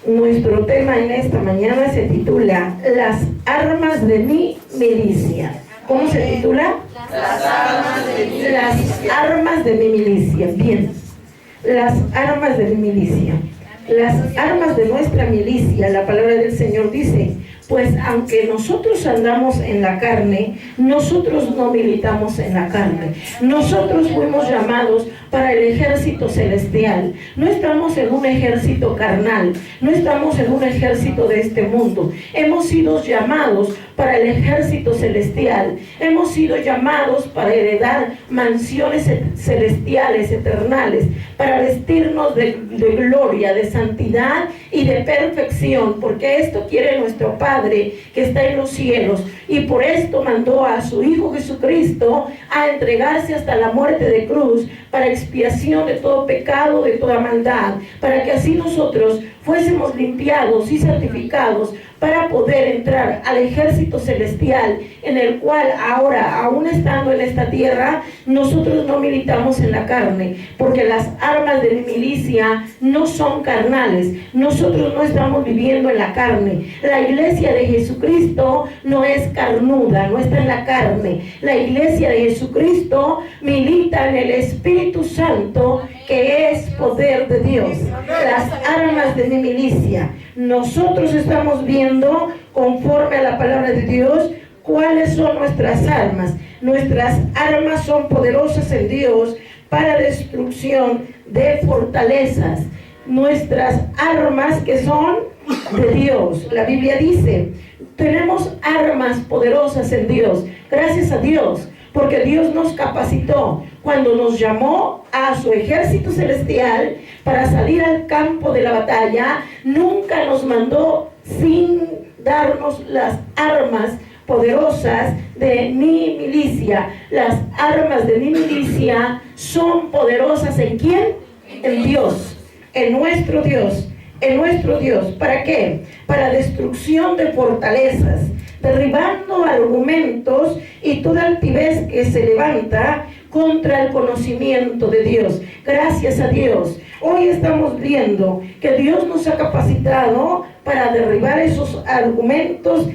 Nuestro tema en esta mañana se titula Las armas de mi milicia. ¿Cómo se titula? Las armas de mi milicia. Las armas de mi milicia. Bien. Las armas de mi milicia. Las armas de nuestra milicia, la palabra del Señor dice, pues aunque nosotros andamos en la carne, nosotros no militamos en la carne. Nosotros fuimos llamados para el ejército celestial. No estamos en un ejército carnal, no estamos en un ejército de este mundo. Hemos sido llamados para el ejército celestial. Hemos sido llamados para heredar mansiones celestiales, eternales, para vestirnos de gloria, de santidad y de perfección, porque esto quiere nuestro Padre que está en los cielos, y por esto mandó a su Hijo Jesucristo a entregarse hasta la muerte de cruz para expiación de todo pecado, de toda maldad, para que así nosotros fuésemos limpiados y santificados para poder entrar al ejército celestial, en el cual ahora, aún estando en esta tierra, nosotros no militamos en la carne, porque las armas de mi milicia no son carnales. Nosotros no estamos viviendo en la carne. La iglesia de Jesucristo no es carnuda, no está en la carne. La iglesia de Jesucristo milita en el Espíritu Santo, que es poder de Dios. Las armas de mi milicia. Nosotros estamos viendo, conforme a la palabra de Dios, cuáles son nuestras armas. Nuestras armas son poderosas en Dios para destrucción de fortalezas. Nuestras armas que son de Dios. La Biblia dice, tenemos armas poderosas en Dios. Gracias a Dios, porque Dios nos capacitó cuando nos llamó a su ejército celestial para salir al campo de la batalla. Nunca nos mandó sin darnos las armas poderosas de mi milicia. Las armas de mi milicia son poderosas ¿en quién? En Dios, en nuestro Dios, en nuestro Dios. ¿Para qué? Para destrucción de fortalezas, derribando argumentos y toda altivez que se levanta contra el conocimiento de Dios. Gracias a Dios. Hoy estamos viendo que Dios nos ha capacitado para derribar esos argumentos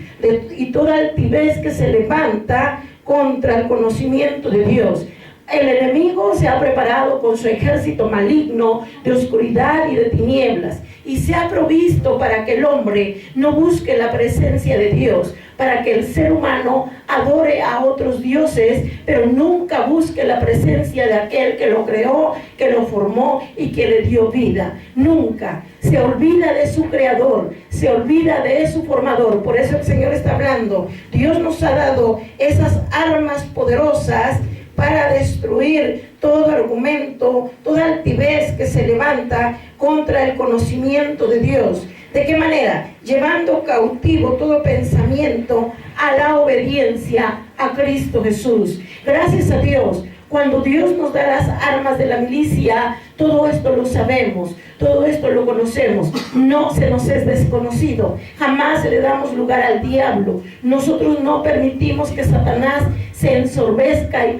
y toda altivez que se levanta contra el conocimiento de Dios. El enemigo se ha preparado con su ejército maligno de oscuridad y de tinieblas, y se ha provisto para que el hombre no busque la presencia de Dios, para que el ser humano adore a otros dioses, pero nunca busque la presencia de aquel que lo creó, que lo formó y que le dio vida. Nunca. Se olvida de su creador, se olvida de su formador. Por eso el Señor está hablando. Dios nos ha dado esas armas poderosas para destruir todo argumento, toda altivez que se levanta contra el conocimiento de Dios. ¿De qué manera? Llevando cautivo todo pensamiento a la obediencia a Cristo Jesús. Gracias a Dios. Cuando Dios nos da las armas de la milicia, todo esto lo sabemos, todo esto lo conocemos, no se nos es desconocido. Jamás le damos lugar al diablo. Nosotros no permitimos que Satanás se ensorbezca y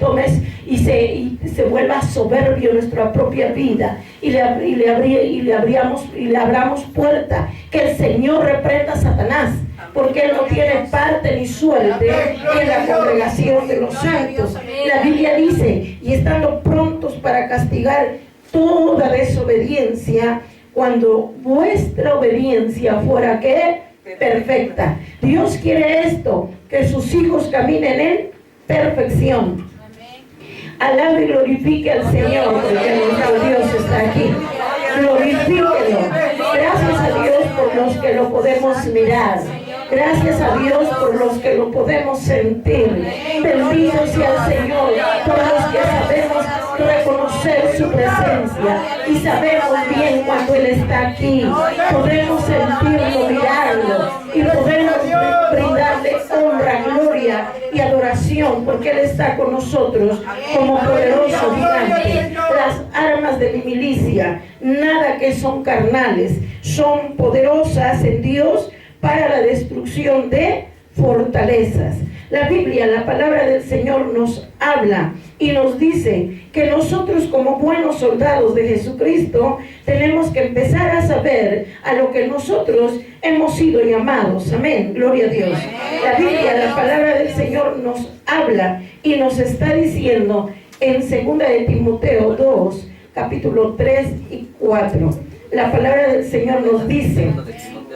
se vuelva soberbio en nuestra propia vida, y le abramos puerta. Que el Señor reprenda a Satanás, porque él no tiene parte ni suerte en la congregación de los santos. La Biblia dice, y estando prontos para castigar toda desobediencia, cuando vuestra obediencia fuera ¿qué? Perfecta. Dios quiere esto, que sus hijos caminen en perfección. Alabe y glorifique al Señor, porque nuestro Dios está aquí. Glorifíquelo. Gracias a Dios por los que lo podemos mirar. Gracias a Dios por los que lo podemos sentir. Bendito sea el Señor por los que sabemos reconocer su presencia y sabemos bien cuando Él está aquí. Podemos sentirlo, mirarlo, y podemos brindarle honra, gloria y adoración, porque Él está con nosotros como poderoso gigante. Las armas de mi milicia, nada que son carnales, son poderosas en Dios para la destrucción de fortalezas. La Biblia, la palabra del Señor nos habla y nos dice que nosotros como buenos soldados de Jesucristo tenemos que empezar a saber a lo que nosotros hemos sido llamados. Amén, gloria a Dios. La Biblia, la palabra del Señor nos habla y nos está diciendo en 2 de Timoteo 2, capítulo 3 y 4. La palabra del Señor nos dice: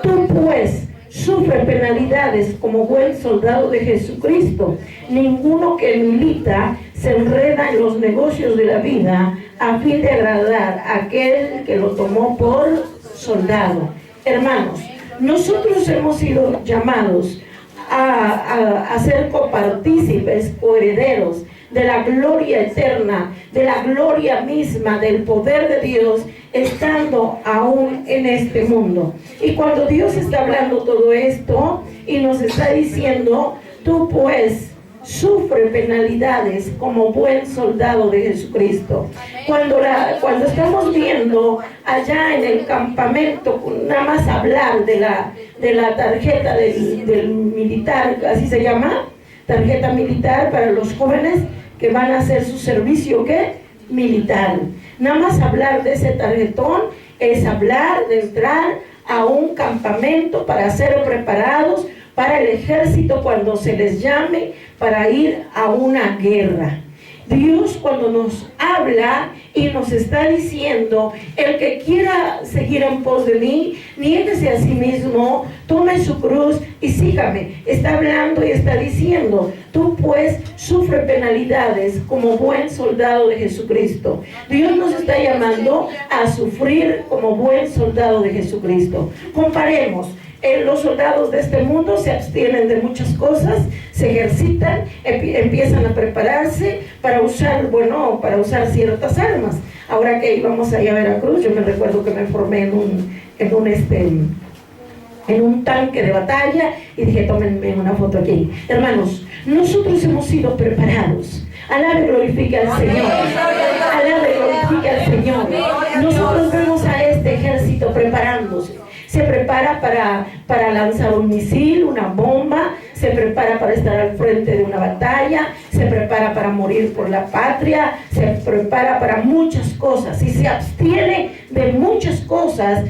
tú pues sufre penalidades como buen soldado de Jesucristo. Ninguno que milita se enreda en los negocios de la vida a fin de agradar a aquel que lo tomó por soldado. Hermanos, nosotros hemos sido llamados a ser copartícipes, coherederos de la gloria eterna, de la gloria misma, del poder de Dios, estando aún en este mundo. Y cuando Dios está hablando todo esto y nos está diciendo: tú pues sufre penalidades como buen soldado de Jesucristo. Cuando estamos viendo allá en el campamento, nada más hablar de la tarjeta del militar, así se llama, tarjeta militar para los jóvenes que van a hacer su servicio, ¿qué? Militar. Nada más hablar de ese tarjetón es hablar de entrar a un campamento para ser preparados para el ejército cuando se les llame para ir a una guerra. Dios, cuando nos habla y nos está diciendo: el que quiera seguir en pos de mí, niéguese a sí mismo, tome su cruz y sígame. Está hablando y está diciendo: tú pues sufre penalidades como buen soldado de Jesucristo. Dios nos está llamando a sufrir como buen soldado de Jesucristo. Comparemos. Los soldados de este mundo se abstienen de muchas cosas, se ejercitan, empiezan a prepararse para usar ciertas armas. Ahora que íbamos allá a Veracruz, yo me recuerdo que me formé en un tanque de batalla y dije: tómenme una foto aquí. Hermanos, nosotros hemos sido preparados. Alabe, glorifique al Señor. Alabe, glorifique al Señor. Nosotros vemos a este ejército preparándose. Se prepara para lanzar un misil, una bomba, se prepara para estar al frente de una batalla, se prepara para morir por la patria, se prepara para muchas cosas y se abstiene de muchas cosas,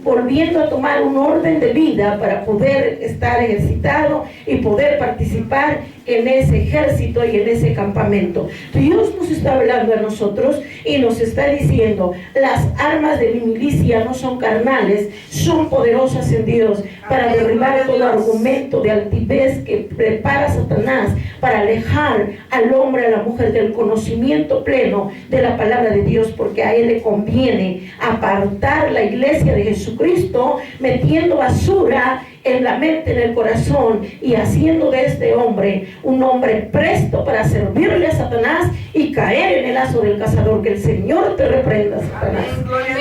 volviendo a tomar un orden de vida para poder estar ejercitado y poder participar en ese ejército y en ese campamento. Dios nos está hablando a nosotros y nos está diciendo: las armas de mi milicia no son carnales, son poderosas en Dios para derribar todo argumento de altivez que prepara Satanás para alejar al hombre, a la mujer del conocimiento pleno de la palabra de Dios, porque a él le conviene apartar la iglesia de Jesucristo, metiendo basura en la mente, en el corazón, y haciendo de este hombre un hombre presto para servirle a Satanás y caer en el lazo del cazador. Que el Señor te reprenda, Satanás.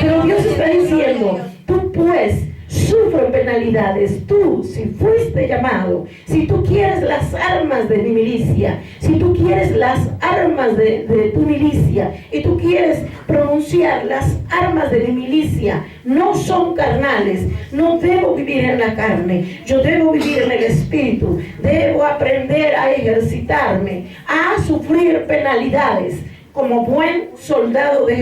Pero Dios está diciendo: tú pues sufre penalidades. Tú, si fuiste llamado, si tú quieres las armas de mi milicia, si tú quieres las armas de tu milicia y tú quieres pronunciar: las armas de mi milicia no son carnales, no debo vivir en la carne, yo debo vivir en el Espíritu, debo aprender a ejercitarme, a sufrir penalidades como buen soldado de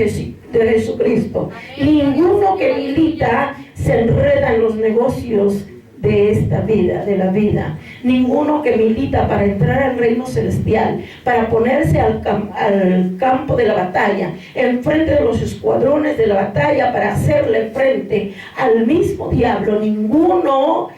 Jesucristo. Ninguno que milita se enreda en los negocios de esta vida, de la vida. Ninguno que milita para entrar al reino celestial, para ponerse al campo de la batalla, enfrente de los escuadrones de la batalla, para hacerle frente al mismo diablo. Ninguno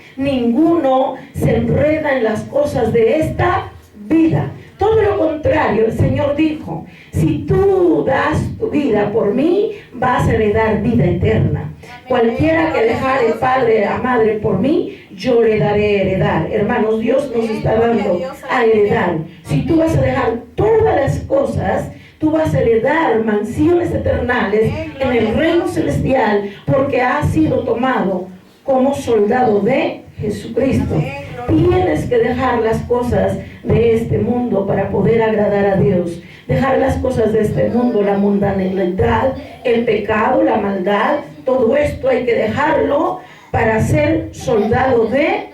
se enreda en las cosas de esta vida. Todo lo contrario, el Señor dijo: si tú das tu vida por mí, vas a heredar vida eterna. Cualquiera que dejare padre a madre por mí, yo le daré heredar. Hermanos, Dios nos está dando a heredar. Si tú vas a dejar todas las cosas, tú vas a heredar mansiones eternales en el reino celestial, porque has sido tomado como soldado de Jesucristo. Tienes que dejar las cosas de este mundo para poder agradar a Dios. Dejar las cosas de este mundo, la mundanalidad, el pecado, la maldad, todo esto hay que dejarlo para ser soldado de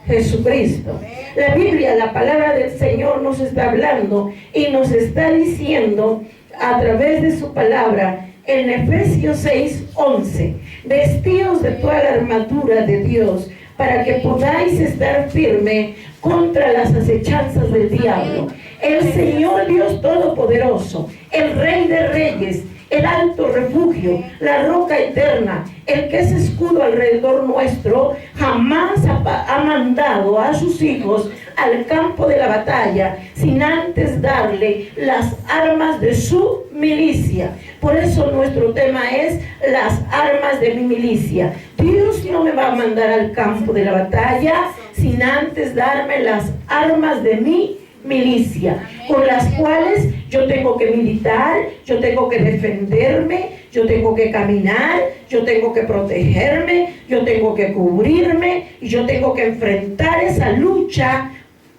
Jesucristo. La Biblia, la palabra del Señor nos está hablando y nos está diciendo a través de su palabra en Efesios 6:11, vestíos de toda la armadura de Dios para que podáis estar firme contra las acechanzas del diablo. El Señor Dios Todopoderoso, el Rey de Reyes, el alto refugio, la roca eterna, el que es escudo alrededor nuestro, jamás ha mandado a sus hijos al campo de la batalla sin antes darle las armas de su milicia. Por eso nuestro tema es las armas de mi milicia. Dios no me va a mandar al campo de la batalla sin antes darme las armas de mi milicia, con las cuales yo tengo que militar, yo tengo que defenderme, yo tengo que caminar, yo tengo que protegerme, yo tengo que cubrirme y yo tengo que enfrentar esa lucha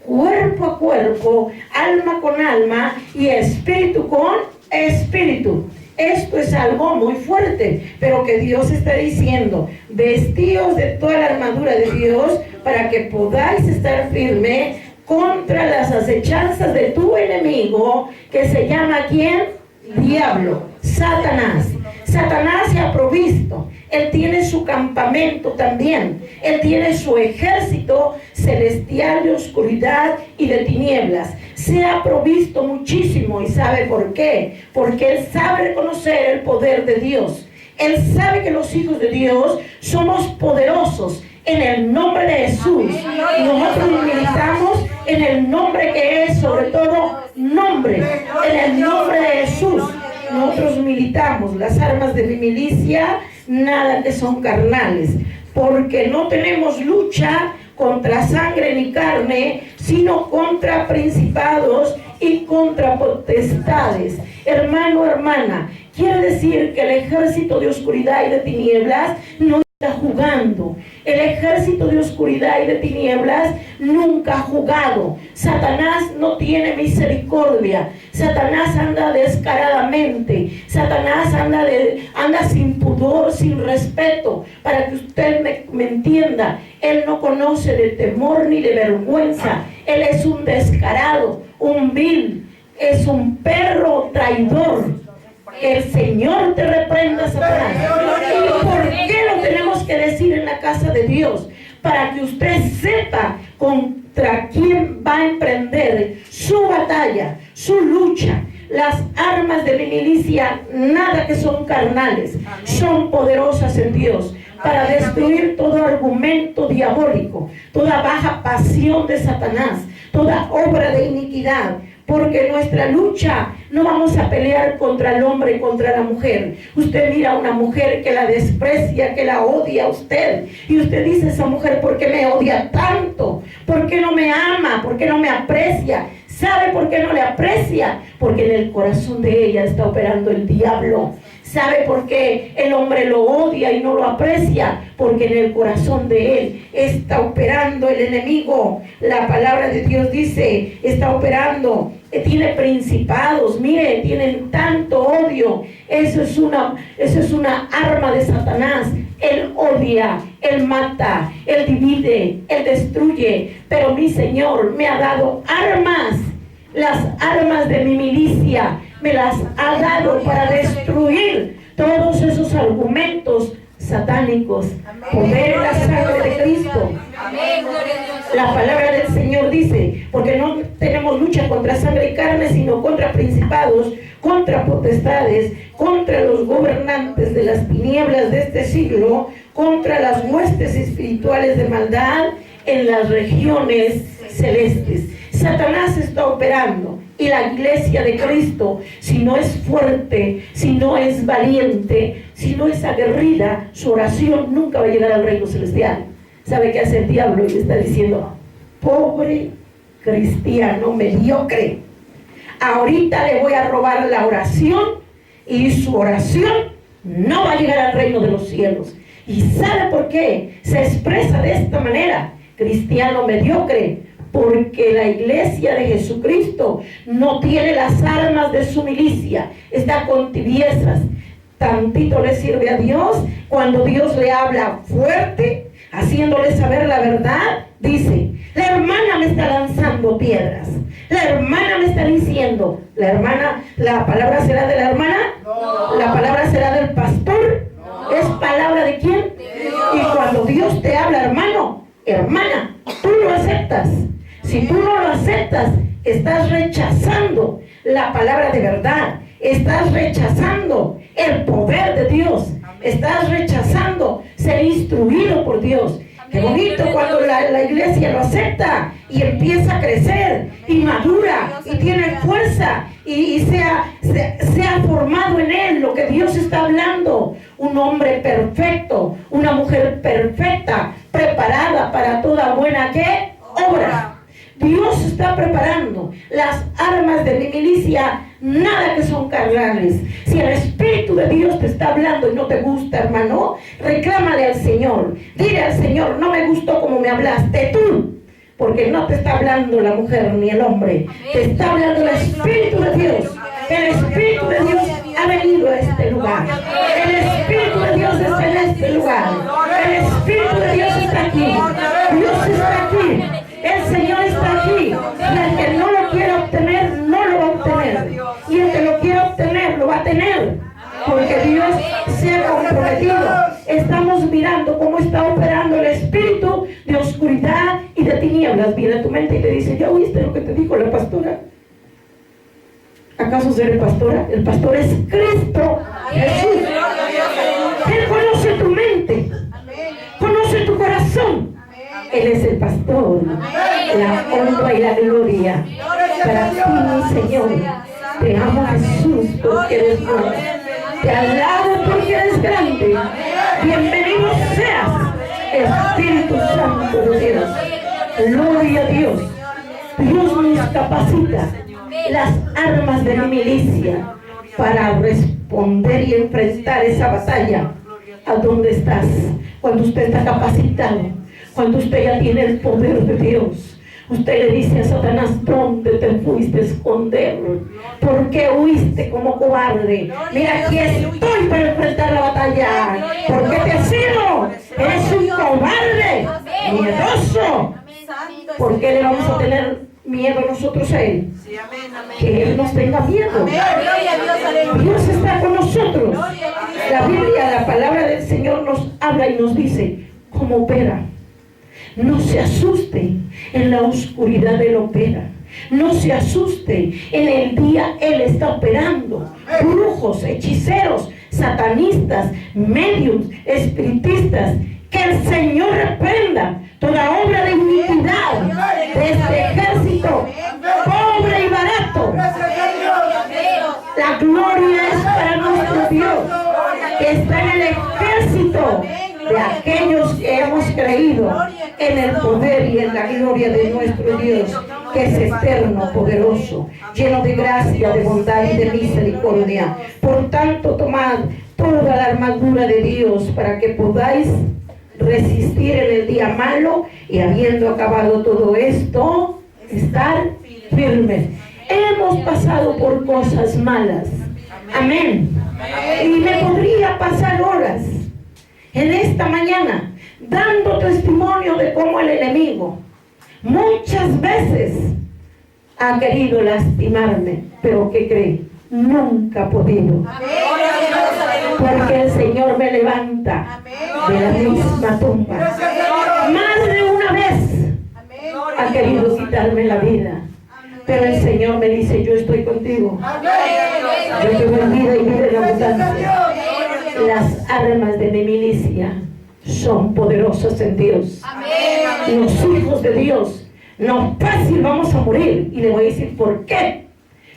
cuerpo a cuerpo, alma con alma y espíritu con espíritu. Esto es algo muy fuerte, pero que Dios está diciendo, vestíos de toda la armadura de Dios para que podáis estar firme contra las acechanzas de tu enemigo, que se llama ¿quién? Diablo, Satanás. Satanás se ha provisto, él tiene su campamento también, él tiene su ejército celestial de oscuridad y de tinieblas. Se ha provisto muchísimo. ¿Y sabe por qué? Porque él sabe reconocer el poder de Dios. Él sabe que los hijos de Dios somos poderosos en el nombre de Jesús. Y nosotros militamos en el nombre que es sobre todo nombre, en el nombre de Jesús. Nosotros militamos las armas de mi milicia, nada que son carnales, porque no tenemos lucha contra sangre ni carne, sino contra principados y contra potestades. Hermano, hermana, quiere decir que el ejército de oscuridad y de tinieblas no está jugando. El ejército de oscuridad y de tinieblas nunca ha jugado. Satanás no tiene misericordia. Satanás anda descaradamente. Satanás anda sin pudor, sin respeto. Para que usted me entienda, él no conoce de temor ni de vergüenza. Él es un descarado, un vil, es un perro traidor. El Señor te reprenda, Satanás. ¿Y por qué lo tenemos que decir en la casa de Dios? Para que usted sepa contra quién va a emprender su batalla, su lucha. Las armas de mi milicia, nada que son carnales, son poderosas en Dios para destruir todo argumento diabólico, toda baja pasión de Satanás, toda obra de iniquidad. Porque nuestra lucha no vamos a pelear contra el hombre y contra la mujer. Usted mira a una mujer que la desprecia, que la odia a usted. Y usted dice, esa mujer, ¿por qué me odia tanto? ¿Por qué no me ama? ¿Por qué no me aprecia? ¿Sabe por qué no le aprecia? Porque en el corazón de ella está operando el diablo. ¿Sabe por qué el hombre lo odia y no lo aprecia? Porque en el corazón de él está operando el enemigo. La palabra de Dios dice, está operando, tiene principados, mire, tienen tanto odio. Eso es una arma de Satanás. Él odia, él mata, él divide, él destruye. Pero mi Señor me ha dado armas. Las armas de mi milicia me las ha dado para destruir todos esos argumentos satánicos. Poder en la sangre de Cristo. La palabra del Señor dice, porque no tenemos lucha contra sangre y carne, sino contra principados, contra potestades, contra los gobernantes de las tinieblas de este siglo, contra las huestes espirituales de maldad en las regiones celestes. Satanás está operando y la iglesia de Cristo, si no es fuerte, si no es valiente, si no es aguerrida, su oración nunca va a llegar al reino celestial. ¿Sabe qué hace el diablo? Y le está diciendo, pobre cristiano mediocre, ahorita le voy a robar la oración y su oración no va a llegar al reino de los cielos. ¿Y sabe por qué se expresa de esta manera? Cristiano mediocre, porque la iglesia de Jesucristo no tiene las armas de su milicia, está con tibiezas. Tantito le sirve a Dios cuando Dios le habla fuerte, haciéndole saber la verdad, dice, la hermana me está lanzando piedras, la hermana me está diciendo, la hermana, ¿la palabra será de la hermana? No. ¿La palabra será del pastor? No. ¿Es palabra de quién? De Dios. Y cuando Dios te habla, hermano, hermana, tú lo aceptas. Si tú no lo aceptas, estás rechazando la palabra de verdad, estás rechazando el poder de Dios, estás rechazando ser instruido por Dios. Qué bonito cuando la iglesia lo acepta y empieza a crecer y madura y tiene fuerza y se ha formado en él lo que Dios está hablando. Un hombre perfecto, una mujer perfecta, preparada para toda buena ¿qué? Obra. Dios está preparando las armas de mi milicia, nada que son carnales. Si el Espíritu de Dios te está hablando y no te gusta, hermano, reclámale al Señor. Dile al Señor, no me gustó como me hablaste tú, porque no te está hablando la mujer ni el hombre, te está hablando el Espíritu de Dios. El Espíritu de Dios ha venido a este lugar. El Espíritu de Dios está en este lugar. El Espíritu de Dios está aquí. Dios está aquí. El Señor está aquí. Y el que no lo quiere obtener, no lo va a obtener. Y el que lo quiere obtener, lo va a tener. Porque Dios se ha comprometido. Estamos mirando cómo está operando el espíritu de oscuridad y de tinieblas. Viene a tu mente y te dice, ¿ya oíste lo que te dijo la pastora? ¿Acaso seré pastora? El pastor es Cristo Jesús. Él conoce tu mente, conoce tu corazón. Él es el pastor. La honra y la gloria para ti, mi Señor. Te amo, Jesús, porque eres bueno. Te alabo porque eres grande. Bienvenido seas, Espíritu Santo de Dios. Gloria a Dios. Dios nos capacita las armas de la milicia para responder y enfrentar esa batalla. ¿A dónde estás? Cuando usted está capacitado, cuando usted ya tiene el poder de Dios, usted le dice a Satanás, ¿dónde te fuiste a esconder? ¿Por qué huiste como cobarde? Mira, aquí estoy para enfrentar la batalla. ¿Por qué te has ido? Eres un cobarde, miedoso. ¿Por qué le vamos a tener miedo nosotros a Él? Que Él nos tenga miedo. Dios está con nosotros. La Biblia, la palabra del Señor nos habla y nos dice cómo opera. No se asuste en la oscuridad, Él opera. No se asuste en el día, Él está operando. Brujos, hechiceros, satanistas, mediums, espiritistas, que el Señor reprenda toda obra de iniquidad de este ejército pobre y barato. La gloria es para nuestro Dios, que está en el ejército de aquellos que hemos creído en el poder y en la gloria de nuestro Dios, que es eterno, poderoso, lleno de gracia, de bondad y de misericordia. Por tanto, tomad toda la armadura de Dios para que podáis resistir en el día malo y, habiendo acabado todo esto, estar firmes. Hemos pasado por cosas malas. Amén. Y me podría pasar horas en esta mañana dando testimonio de cómo el enemigo muchas veces ha querido lastimarme, pero ¿qué cree? Nunca ha podido, porque el Señor me levanta de la misma tumba. Más de una vez ha querido quitarme la vida, pero el Señor me dice, yo estoy contigo, yo te doy vida y vida en abundancia. Las armas de mi milicia son poderosas en Dios. Los hijos de Dios, no fácil vamos a morir. Y le voy a decir por qué.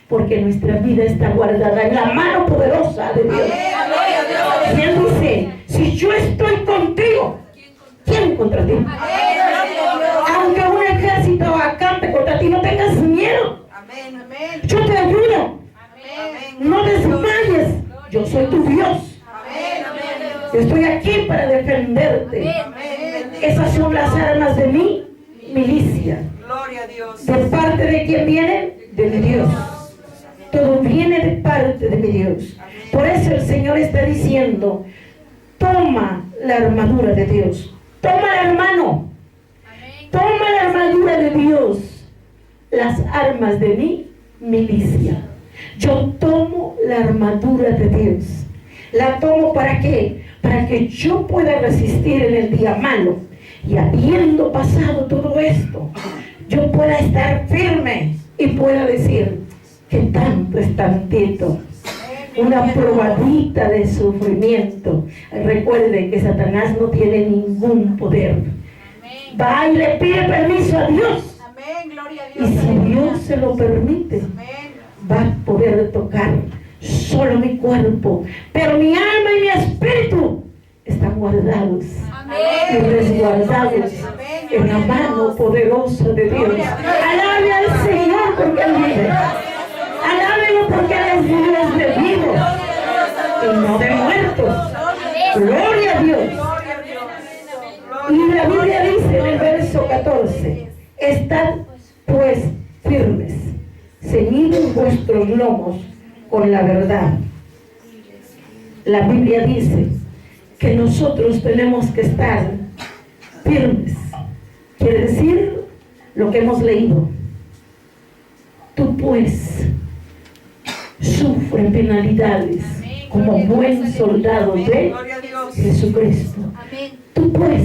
Porque nuestra vida está guardada en la mano poderosa de Dios. Y Él dice, si yo estoy contigo, ¿quién contra ti? Aunque un ejército acampe contra ti, no tengas miedo. Yo te ayudo. No desmayes. Yo soy tu Dios. Yo estoy aquí para defenderte. Esas son las armas de mi milicia. ¿De parte de quién vienen? De mi Dios. Todo viene de parte de mi Dios. Por eso el Señor está diciendo, toma la armadura de Dios. Toma, hermano. Toma la armadura de Dios, las armas de mi milicia. Yo tomo la armadura de Dios. ¿La tomo para qué? Para que yo pueda resistir en el día malo. Y habiendo pasado todo esto, yo pueda estar firme y pueda decir que tanto es tantito. Una probadita de sufrimiento. Recuerde que Satanás no tiene ningún poder. Va y le pide permiso a Dios. Y si Dios se lo permite, va a poder tocar solo mi cuerpo, pero mi alma y mi espíritu están guardados y resguardados en la mano poderosa de Dios. Alabe al Señor porque Él vive. Alábelo porque Él es Dios de vivos y no de muertos. Gloria a Dios. Y la Biblia dice en el verso 14: estad pues firmes, ceñidos vuestros lomos con la verdad. La Biblia dice que nosotros tenemos que estar firmes. Quiere decir lo que hemos leído. Tú pues sufre penalidades como buen soldado de Jesucristo. Tú pues,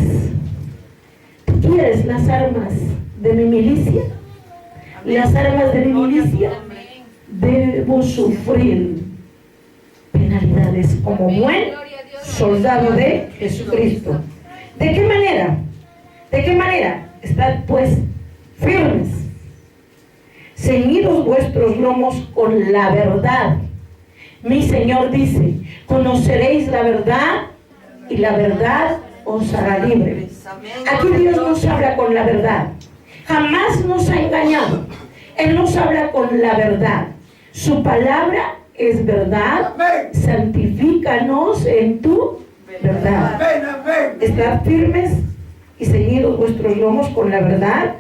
¿tú quieres las armas de mi milicia? Las armas de mi milicia. Debo sufrir penalidades como buen soldado de Jesucristo. ¿De qué manera? ¿De qué manera? Estad pues firmes, ceñidos vuestros lomos con la verdad. Mi Señor dice: conoceréis la verdad y la verdad os hará libre. Aquí Dios nos habla con la verdad. Jamás nos ha engañado. Él nos habla con la verdad. Su palabra es verdad. Santifícanos en tu verdad. Estad firmes y ceñidos vuestros lomos con la verdad.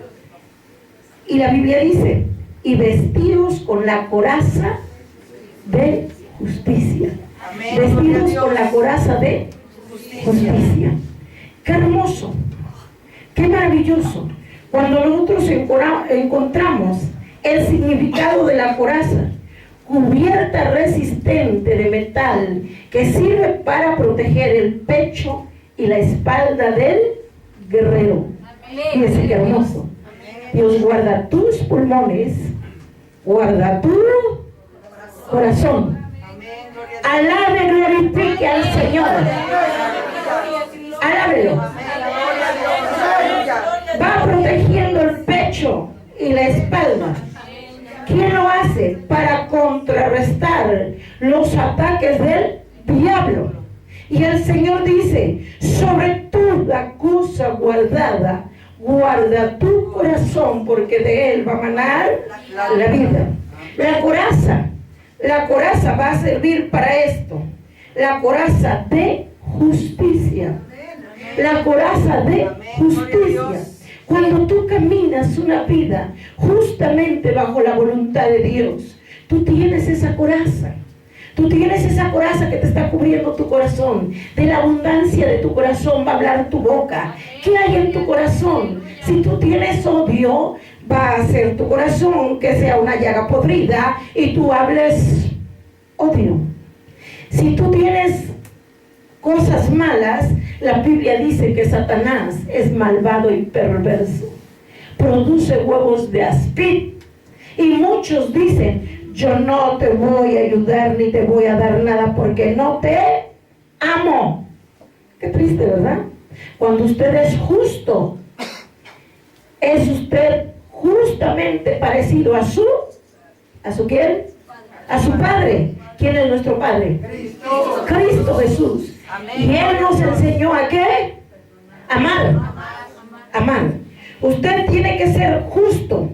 Y la Biblia dice: y vestidos con la coraza de justicia. Vestidos con la coraza de justicia. Qué hermoso, qué maravilloso cuando nosotros encontramos el significado de la coraza: cubierta resistente de metal que sirve para proteger el pecho y la espalda del guerrero. Fíjense qué hermoso. Dios guarda tus pulmones, guarda tu corazón. Alabe, glorifique al Señor. Alábelo. Va protegiendo el pecho y la espalda. ¿Quién lo hace? Para contrarrestar los ataques del diablo. Y el Señor dice: sobre toda cosa guardada, guarda tu corazón, porque de él va a manar la vida. La coraza va a servir para esto. La coraza de justicia. La coraza de justicia. Cuando tú caminas una vida justamente bajo la voluntad de Dios, tú tienes esa coraza. Tú tienes esa coraza que te está cubriendo tu corazón. De la abundancia de tu corazón va a hablar tu boca. ¿Qué hay en tu corazón? Si tú tienes odio, va a ser tu corazón que sea una llaga podrida y tú hables odio. Si tú tienes cosas malas, la Biblia dice que Satanás es malvado y perverso. Produce huevos de áspid. Y muchos dicen: yo no te voy a ayudar ni te voy a dar nada porque no te amo. Qué triste, ¿verdad? Cuando usted es justo, es usted justamente parecido a su ¿quién? A su Padre. ¿Quién es nuestro Padre? Cristo Jesús. Y Él nos enseñó a ¿qué? Amar. Usted tiene que ser justo.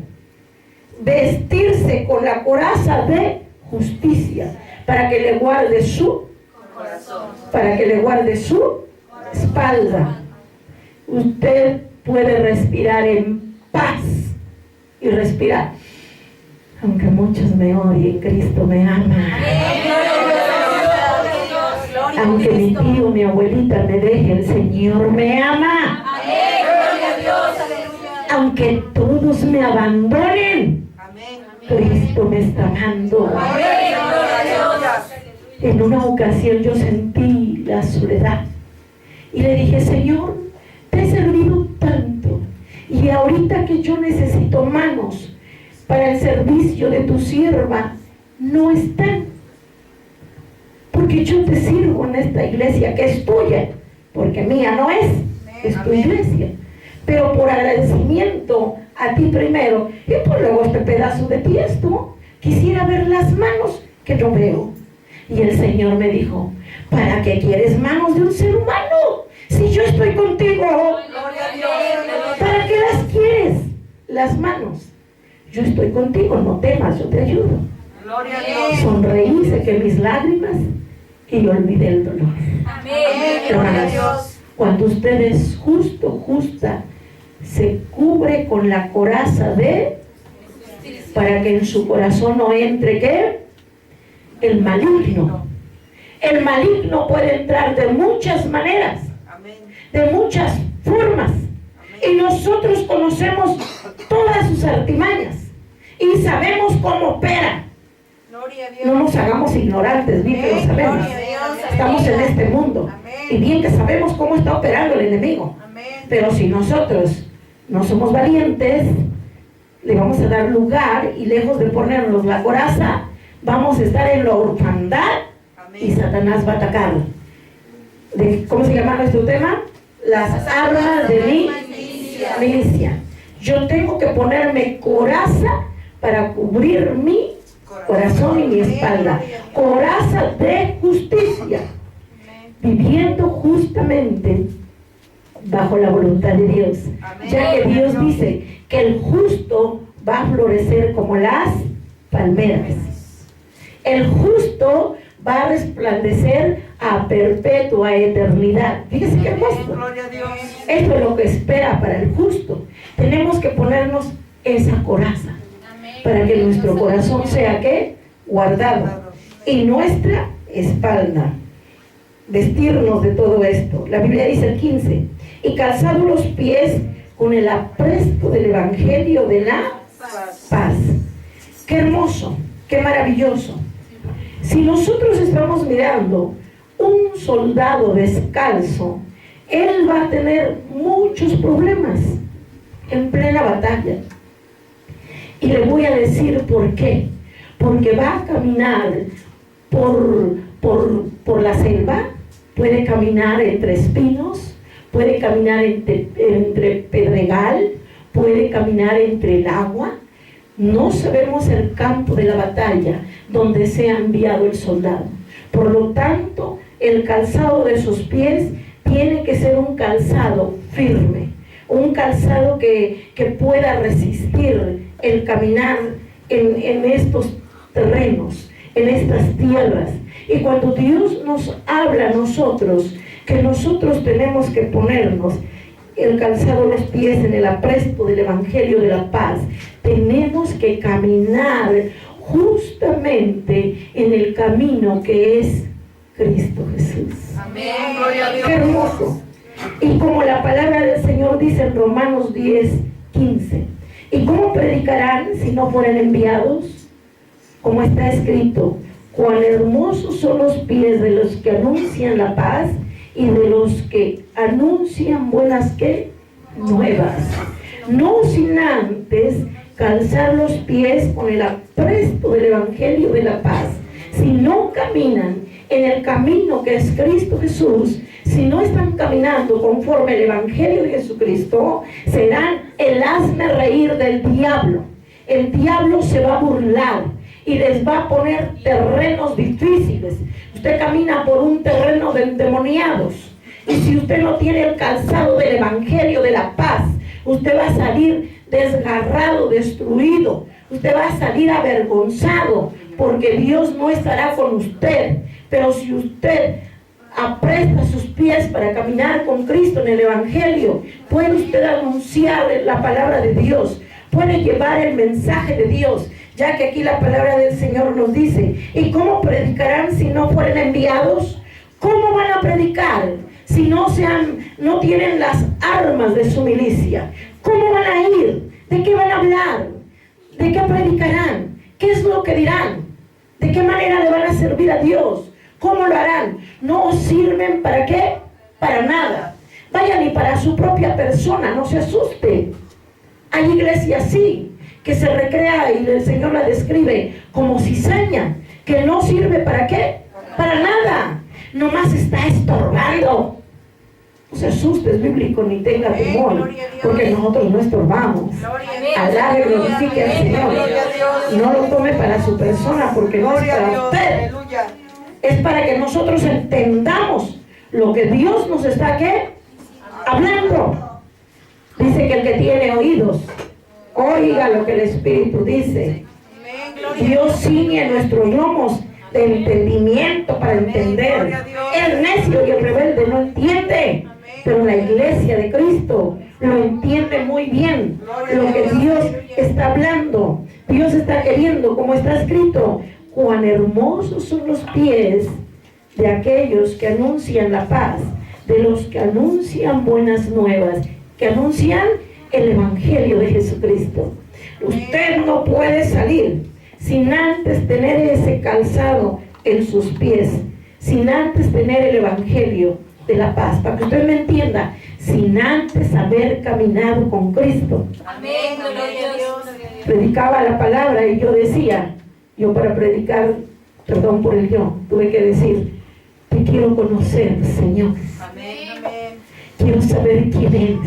Vestirse con la coraza de justicia para que le guarde su corazón, para que le guarde su espalda. Usted puede respirar en paz y respirar: aunque muchos me odien, Cristo me ama. Aunque mi tío, mi abuelita me deje, el Señor me ama. Aunque todos me abandonen, Cristo me está amando. En una ocasión yo sentí la soledad y le dije: Señor, te he servido tanto, y ahorita que yo necesito manos para el servicio de tu sierva, no están. Porque yo te sirvo en esta iglesia que es tuya, porque mía no es tu iglesia. Pero por agradecimiento a ti primero, y por luego este pedazo de tiesto, quisiera ver las manos que no veo. Y el Señor me dijo: ¿para qué quieres manos de un ser humano? Si yo estoy contigo, ¿para qué las quieres? Las manos. Yo estoy contigo, no temas, yo te ayudo. Sonreí, sequé mis lágrimas y olvidé el dolor. Hermanos, cuando usted es justa, se cubre con la coraza para que en su corazón no entre, ¿qué? El maligno. El maligno puede entrar de muchas maneras, de muchas formas, y nosotros conocemos todas sus artimañas y sabemos cómo opera. No nos hagamos ignorantes, bien que lo sabemos. Estamos en este mundo y bien que sabemos cómo está operando el enemigo. Pero si nosotros no somos valientes, le vamos a dar lugar, y lejos de ponernos la coraza, vamos a estar en la orfandad y Satanás va a atacar. ¿Cómo se llama nuestro tema? Las armas de mi milicia. Yo tengo que ponerme coraza para cubrir mi corazón y mi espalda. Coraza de justicia, viviendo justamente bajo la voluntad de Dios, ya que Dios dice que el justo va a florecer como las palmeras. El justo va a resplandecer a perpetua eternidad. Fíjese qué hermoso. Esto es lo que espera para el justo. Tenemos que ponernos esa coraza para que nuestro corazón sea, ¿qué? Guardado, y nuestra espalda. Vestirnos de todo esto. La Biblia dice el 15: y calzado los pies con el apresto del evangelio de la paz. Qué hermoso, qué maravilloso. Si nosotros estamos mirando un soldado descalzo, él va a tener muchos problemas en plena batalla. Y le voy a decir por qué. Porque va a caminar por la selva, puede caminar entre espinos, puede caminar entre pedregal, puede caminar entre el agua. No sabemos el campo de la batalla donde sea enviado el soldado. Por lo tanto, el calzado de sus pies tiene que ser un calzado firme, un calzado que pueda resistir el caminar en estos terrenos, en estas tierras. Y cuando Dios nos habla a nosotros, que nosotros tenemos que ponernos el calzado de los pies en el apresto del evangelio de la paz, tenemos que caminar justamente en el camino que es Cristo Jesús. Amén. Gloria a Dios. Qué hermoso. Y como la palabra del Señor dice en Romanos 10:15: ¿y cómo predicarán si no fueren enviados? Como está escrito: cuán hermosos son los pies de los que anuncian la paz y de los que anuncian buenas nuevas. No sin antes calzar los pies con el apresto del evangelio de la paz. Si no caminan en el camino que es Cristo Jesús, si no están caminando conforme al evangelio de Jesucristo, serán el hazme reír del diablo. El diablo se va a burlar y les va a poner terrenos difíciles. Usted camina por un terreno de endemoniados, y si usted no tiene el calzado del evangelio de la paz, usted va a salir desgarrado, destruido. Usted va a salir avergonzado, porque Dios no estará con usted. Pero si usted apresta sus pies para caminar con Cristo en el evangelio, puede usted anunciar la palabra de Dios, puede llevar el mensaje de Dios, ya que aquí la palabra del Señor nos dice: ¿y cómo predicarán si no fueren enviados? ¿Cómo van a predicar si no tienen las armas de su milicia? ¿Cómo van a ir? ¿De qué van a hablar? ¿De qué predicarán? ¿Qué es lo que dirán? ¿De qué manera le van a servir a Dios? ¿Cómo lo harán? No os sirven ¿para qué? Para nada. Vaya, ni para su propia persona, no se asuste. Hay iglesias así, que se recrea y el Señor la describe como cizaña, que no sirve ¿para qué? Para nada. Nomás está estorbando. No se asuste, es bíblico, ni tenga temor, porque nosotros no estorbamos. Alabe, glorifique al Señor. No lo tome para su persona, porque no es para usted. Es para que nosotros entendamos lo que Dios nos está ¿qué? Hablando. Dice que el que tiene oídos, oiga lo que el Espíritu dice. Dios ciñe nuestros lomos de entendimiento para entender. El necio y el rebelde no entiende, pero la iglesia de Cristo lo entiende muy bien. Lo que Dios está hablando, Dios está queriendo, como está escrito: cuán hermosos son los pies de aquellos que anuncian la paz, de los que anuncian buenas nuevas, que anuncian el Evangelio de Jesucristo. Usted no puede salir sin antes tener ese calzado en sus pies, sin antes tener el Evangelio de la paz, para que usted me entienda, sin antes haber caminado con Cristo. Amén, gloria a Dios. Predicaba la palabra y yo decía, yo para predicar, perdón por el yo, tuve que decir: te quiero conocer, Señor. Amén. Quiero saber quién eres,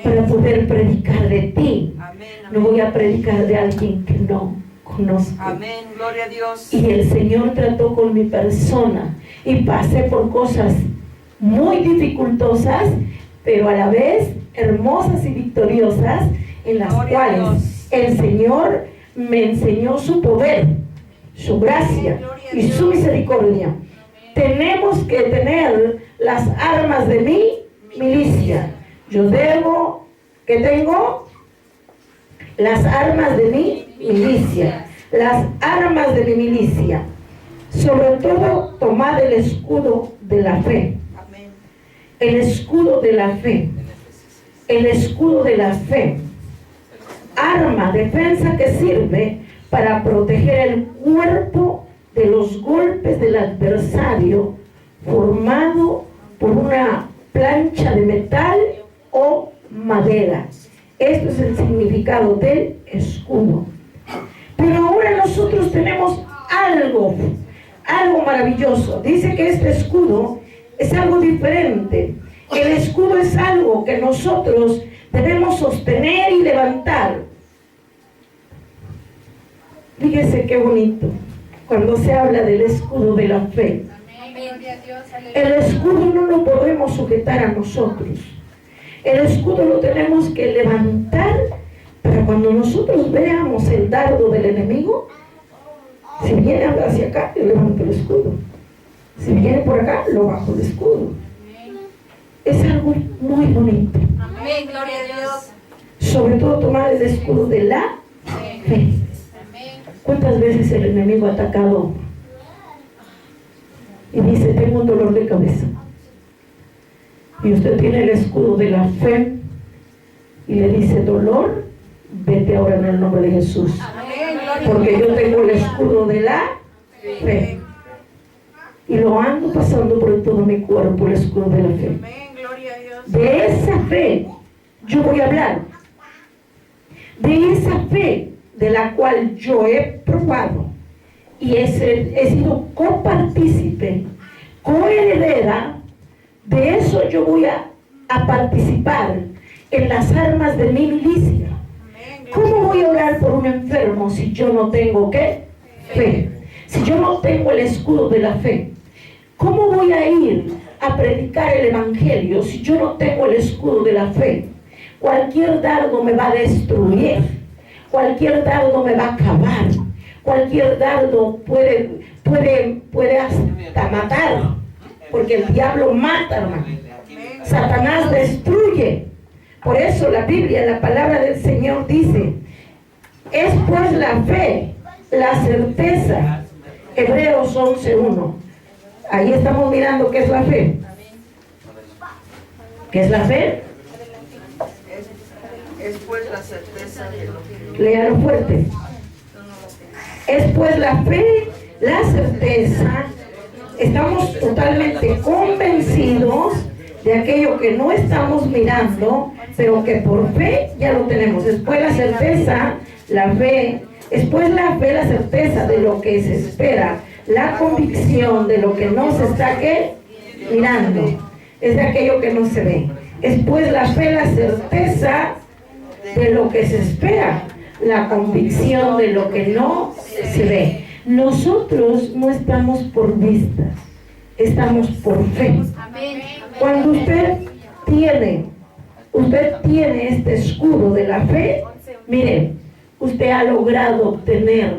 para poder predicar de ti. No voy a predicar de alguien que no conozco. Amén, gloria a Dios. Y el Señor trató con mi persona y pasé por cosas muy dificultosas, pero a la vez hermosas y victoriosas, en las cuales el Señor me enseñó su poder, su gracia y su misericordia. Tenemos que tener las armas de mi milicia. Yo debo, ¿qué tengo? Las armas de mi milicia. Las armas de mi milicia. Sobre todo, tomad el escudo de la fe. El escudo de la fe. El escudo de la fe. Arma, defensa que sirve para proteger el cuerpo de los golpes del adversario, formado por una plancha de metal o madera. Esto es el significado del escudo. Pero ahora nosotros tenemos algo maravilloso. Dice que este escudo es algo diferente. El escudo es algo que nosotros debemos sostener y levantar. Fíjese qué bonito cuando se habla del escudo de la fe. El escudo no lo podemos sujetar a nosotros. El escudo lo tenemos que levantar para cuando nosotros veamos el dardo del enemigo. Si viene hacia acá, yo levanto el escudo. Si viene por acá, lo bajo el escudo. Es algo muy bonito. Amén, gloria a Dios. Sobre todo tomar el escudo de la fe. ¿Cuántas veces el enemigo ha atacado y dice: tengo un dolor de cabeza? Y usted tiene el escudo de la fe y le dice: dolor, vete ahora en el nombre de Jesús. Porque yo tengo el escudo de la fe. Y lo ando pasando por todo mi cuerpo, el escudo de la fe. De esa fe yo voy a hablar. De esa fe de la cual yo he probado y he sido copartícipe, coheredera, de eso yo voy a participar en las armas de mi milicia. ¿Cómo voy a orar por un enfermo si yo no tengo qué? Fe. Si yo no tengo el escudo de la fe. ¿Cómo voy a ir a predicar el evangelio si yo no tengo el escudo de la fe? Cualquier dardo me va a destruir. Cualquier dardo me va a acabar. Cualquier dardo puede hasta matar. Porque el diablo mata, hermano. Satanás destruye. Por eso la Biblia, la palabra del Señor dice: es pues la fe, la certeza. Hebreos 11:1. Ahí estamos mirando qué es la fe. ¿Qué es la fe? Es pues la certeza de lo que Léalo fuerte. Es pues la fe, la certeza. Estamos totalmente convencidos de aquello que no estamos mirando, pero que por fe ya lo tenemos. Después la certeza, la fe. Después la fe, la certeza de lo que se espera. La convicción de lo que no se está ¿qué? Mirando. Es de aquello que no se ve. Después la fe, la certeza de lo que se espera. La convicción de lo que no se ve. Nosotros no estamos por vista, estamos por fe. Cuando usted tiene este escudo de la fe, mire, usted ha logrado obtener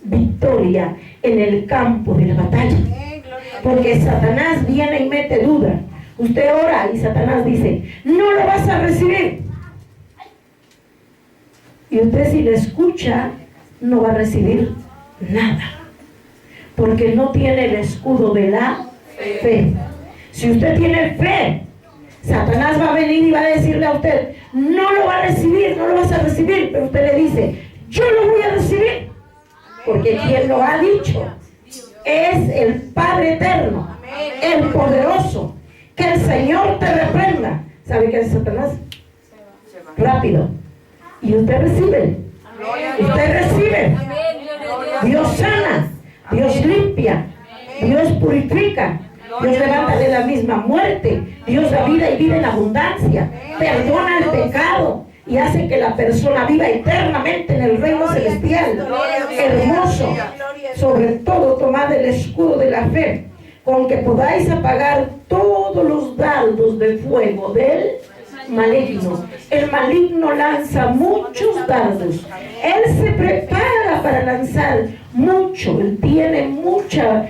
victoria en el campo de la batalla. Porque Satanás viene y mete duda. Usted ora y Satanás dice, no lo vas a recibir. Y usted si le escucha, no va a recibir nada. Porque no tiene el escudo de la fe. Si usted tiene fe, Satanás va a venir y va a decirle a usted, no lo va a recibir, no lo vas a recibir. Pero usted le dice, yo lo voy a recibir. Porque quien lo ha dicho es el Padre eterno, el poderoso. Que el Señor te reprenda. ¿Sabe qué hace Satanás? Rápido. Y usted recibe. Usted recibe. Dios sana, Dios limpia, Dios purifica, Dios levanta de la misma muerte, Dios da vida y vida en abundancia, perdona el pecado y hace que la persona viva eternamente en el reino celestial. Hermoso. Sobre todo tomad el escudo de la fe, con que podáis apagar todos los dardos de fuego del maligno. El maligno lanza muchos dardos. Él se prepara para lanzar mucho. Él tiene muchas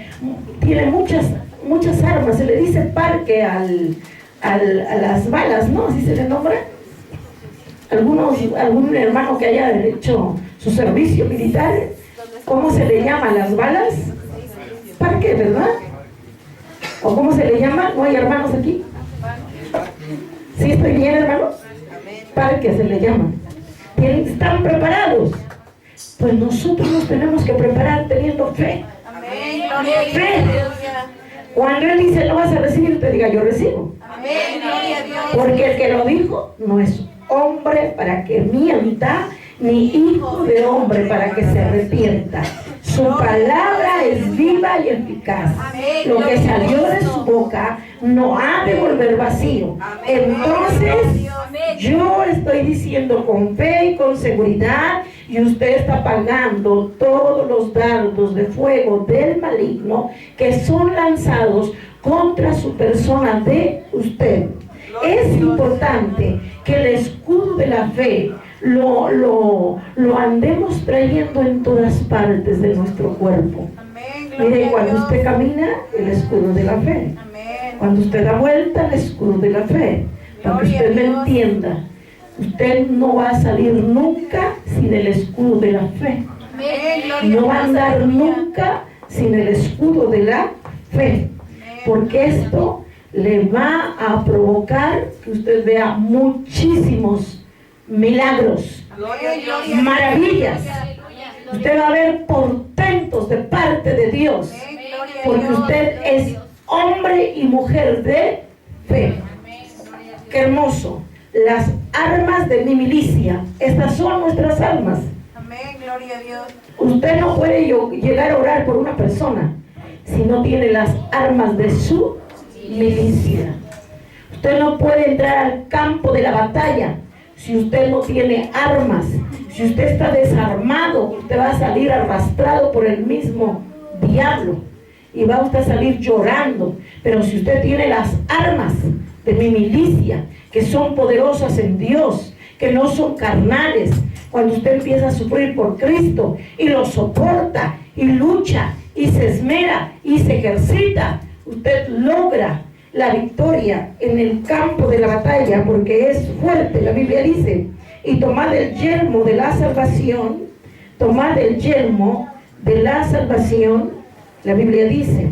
armas. Se le dice parque a las balas, ¿no? Así se le nombra. Algún hermano que haya hecho su servicio militar, ¿cómo se le llama a las balas? Parque, ¿verdad? ¿O cómo se le llama? ¿No hay hermanos aquí? ¿Sí estoy bien, hermanos? Parque se le llama. ¿Están preparados? Pues nosotros nos tenemos que preparar teniendo fe. Fe. Cuando Él dice no vas a recibir, usted diga yo recibo. Porque el que lo dijo no es hombre para que mienta, ni hijo de hombre para que se arrepienta. Su palabra es viva y eficaz. Lo que salió de su boca no ha de volver vacío. Entonces, yo estoy diciendo con fe y con seguridad, y usted está pagando todos los dardos de fuego del maligno que son lanzados contra su persona de usted. Es importante que el escudo de la fe lo andemos trayendo en todas partes de nuestro cuerpo. Mire, cuando usted camina, el escudo de la fe. Cuando usted da vuelta, el escudo de la fe. Para que usted me entienda, usted no va a salir nunca sin el escudo de la fe. No va a andar nunca sin el escudo de la fe. Porque esto le va a provocar que usted vea muchísimos milagros, maravillas. Usted va a ver portentos de parte de Dios, porque usted es hombre y mujer de fe. Qué hermoso. Las armas de mi milicia, estas son nuestras armas. Usted no puede llegar a orar por una persona si no tiene las armas de su milicia. Usted no puede entrar al campo de la batalla si usted no tiene armas. Si usted está desarmado, usted va a salir arrastrado por el mismo diablo y va usted a salir llorando. Pero si usted tiene las armas de mi milicia, que son poderosas en Dios, que no son carnales, cuando usted empieza a sufrir por Cristo y lo soporta y lucha y se esmera y se ejercita, usted logra la victoria en el campo de la batalla, porque es fuerte. La Biblia dice, y tomad el yelmo de la salvación, tomad el yelmo de la salvación. La Biblia dice,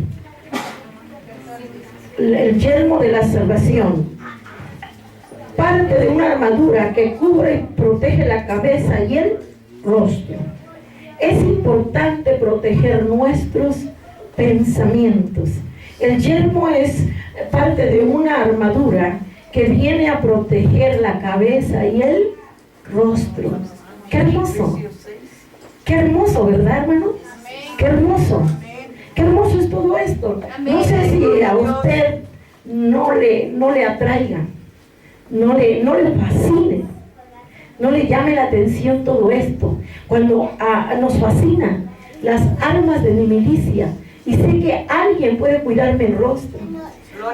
el yelmo de la salvación. parte de una armadura que cubre y protege la cabeza y el rostro. Es importante proteger nuestros pensamientos. El yelmo es parte de una armadura que viene a proteger la cabeza y el rostro. ¡Qué hermoso! ¡Qué hermoso!, ¿verdad, hermano? ¡Qué hermoso! ¡Qué hermoso es todo esto! No sé si a usted no le atraiga, no le fascine, no le llame la atención todo esto. Cuando nos fascina las armas de mi milicia, y sé que alguien puede cuidar mi rostro,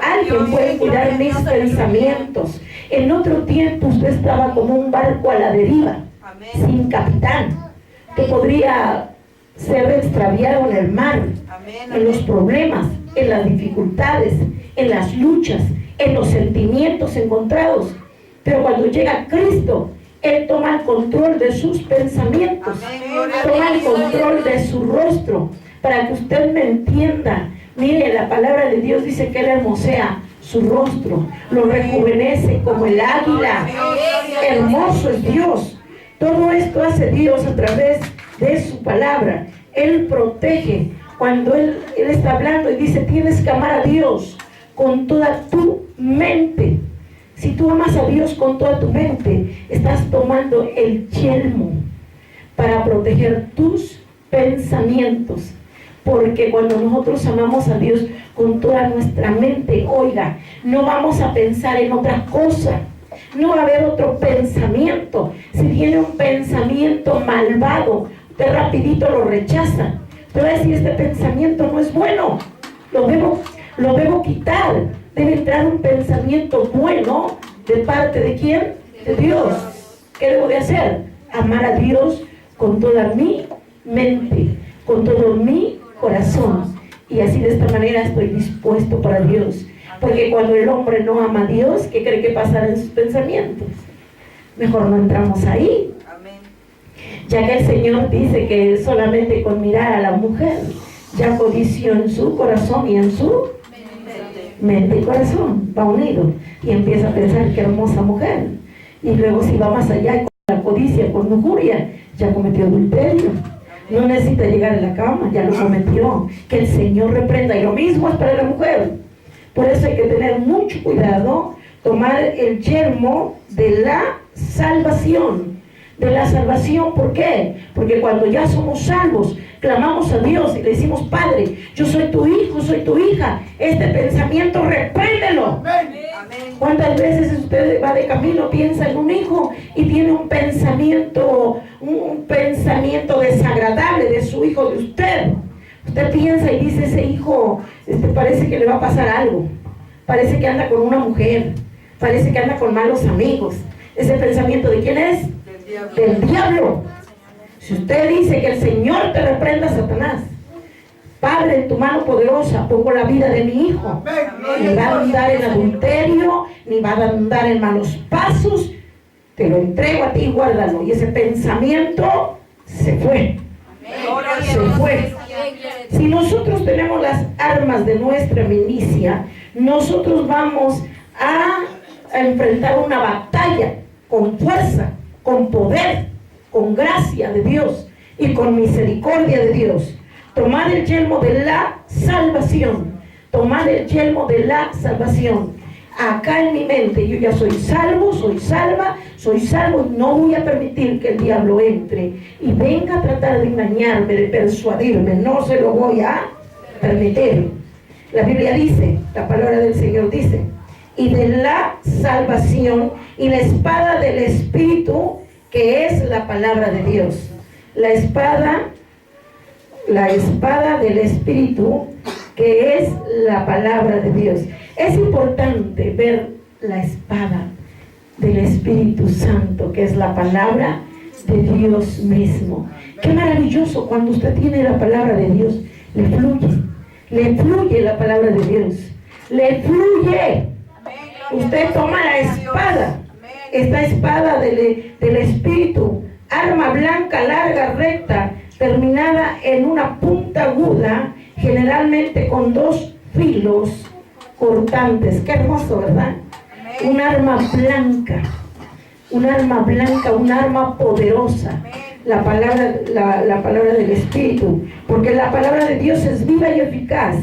alguien puede cuidar mis pensamientos. En otro tiempo usted estaba como un barco a la deriva, sin capitán, que podría ser extraviado en el mar, en los problemas, en las dificultades, en las luchas, en los sentimientos encontrados. Pero cuando llega Cristo, Él toma el control de sus pensamientos, toma el control de su rostro, para que usted me entienda. Mire, la palabra de Dios dice que Él hermosea su rostro, lo rejuvenece como el águila. Hermoso es Dios. Todo esto hace Dios a través de su palabra. Él protege. Cuando Él está hablando y dice, tienes que amar a Dios con toda tu mente. Si tú amas a Dios con toda tu mente, estás tomando el yelmo para proteger tus pensamientos. Porque cuando nosotros amamos a Dios con toda nuestra mente, oiga, no vamos a pensar en otra cosa. No va a haber otro pensamiento. Si viene un pensamiento malvado, usted rapidito lo rechaza. Usted va a decir, este pensamiento no es bueno, lo debo quitar. Debe entrar un pensamiento bueno. ¿De parte de quién? De Dios. ¿Qué debo de hacer? Amar a Dios con toda mi mente, con todo mi corazón. Y así, de esta manera, estoy dispuesto para Dios. Porque cuando el hombre no ama a Dios, ¿qué cree que pasará en sus pensamientos? Mejor no entramos ahí. Ya que el Señor dice que solamente con mirar a la mujer ya codició en su corazón y en su mente y corazón, va unido, y empieza a pensar qué hermosa mujer. Y luego, si va más allá, con la codicia, con lujuria, ya cometió adulterio. No necesita llegar a la cama, ya lo cometió. Que el Señor reprenda. Y lo mismo es para la mujer. Por eso hay que tener mucho cuidado, tomar el yelmo de la salvación. De la salvación, ¿por qué? Porque cuando ya somos salvos, clamamos a Dios y le decimos, Padre, yo soy tu hijo, soy tu hija. Este pensamiento, repréndelo. ¿Cuántas veces usted va de camino, piensa en un hijo y tiene un pensamiento desagradable de su hijo, de usted? Usted piensa y dice, ese hijo parece que le va a pasar algo, parece que anda con una mujer, parece que anda con malos amigos. Ese pensamiento, ¿de quién es? Del diablo. Si usted dice que el Señor te reprenda, Satanás, Padre, en tu mano poderosa pongo la vida de mi hijo. Ni va a andar en adulterio, ni va a andar en malos pasos. Te lo entrego a ti, guárdalo. Y ese pensamiento se fue. Se fue. Si nosotros tenemos las armas de nuestra milicia, nosotros vamos a enfrentar una batalla con fuerza, con poder, con gracia de Dios y con misericordia de Dios. Tomad el yelmo de la salvación. Tomad el yelmo de la salvación. Acá en mi mente, yo ya soy salvo, soy salva, soy salvo, y no voy a permitir que el diablo entre y venga a tratar de engañarme, de persuadirme. No se lo voy a permitir. La Biblia dice, la palabra del Señor dice, y de la salvación y la espada del Espíritu, que es la palabra de Dios. La espada del Espíritu, que es la palabra de Dios. Es importante ver la espada del Espíritu Santo, que es la palabra de Dios mismo. Qué maravilloso cuando usted tiene la palabra de Dios. Le fluye la palabra de Dios, le fluye. Usted toma la espada, esta espada del Espíritu, arma blanca, larga, recta, terminada en una punta aguda, generalmente con 2 filos cortantes. Qué hermoso, ¿verdad? un arma blanca, un arma blanca, un arma poderosa. La palabra del Espíritu, porque la palabra de Dios es viva y eficaz,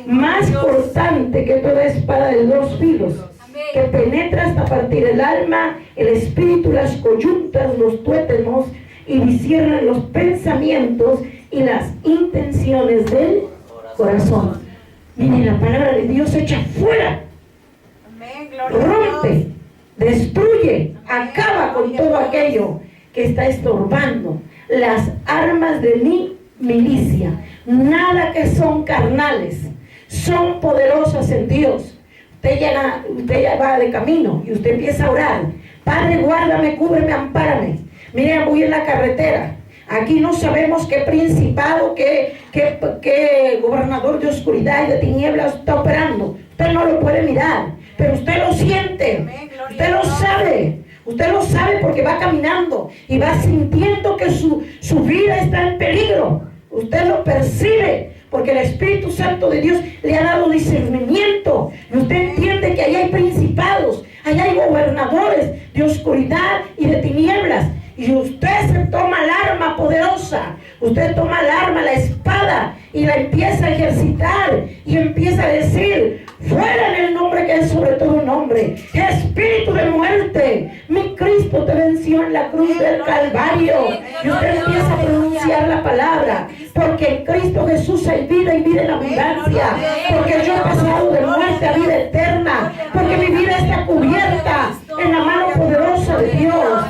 más cortante que toda espada de dos filos, que penetra hasta partir el alma, el espíritu, las coyuntas, los tuétanos, y discierne los pensamientos y las intenciones del corazón. Miren, la palabra de Dios echa fuera, rompe, destruye, acaba con todo aquello que está estorbando. Las armas de mi milicia, nada que son carnales, son poderosas en Dios. Usted ya va de camino y usted empieza a orar: Padre, guárdame, cúbreme, ampárame. Miren, voy en la carretera. Aquí no sabemos qué principado, qué gobernador de oscuridad y de tinieblas está operando. Usted no lo puede mirar, pero usted lo siente, usted lo sabe. Usted lo sabe porque va caminando y va sintiendo que su vida está en peligro. Usted lo percibe porque el Espíritu Santo de Dios le ha dado discernimiento. Y usted entiende que ahí hay principados, ahí hay gobernadores de oscuridad y de tinieblas. Y usted se toma el arma poderosa, usted toma el arma, la espada, y la empieza a ejercitar y empieza a decir: fuera en el nombre que es sobre todo nombre, espíritu de muerte, mi Cristo te venció en la cruz del Calvario. Y usted empieza a pronunciar la palabra, porque en Cristo Jesús hay vida y vida en abundancia, porque yo he pasado de muerte a vida eterna, porque mi vida está cubierta en la mano poderosa de Dios.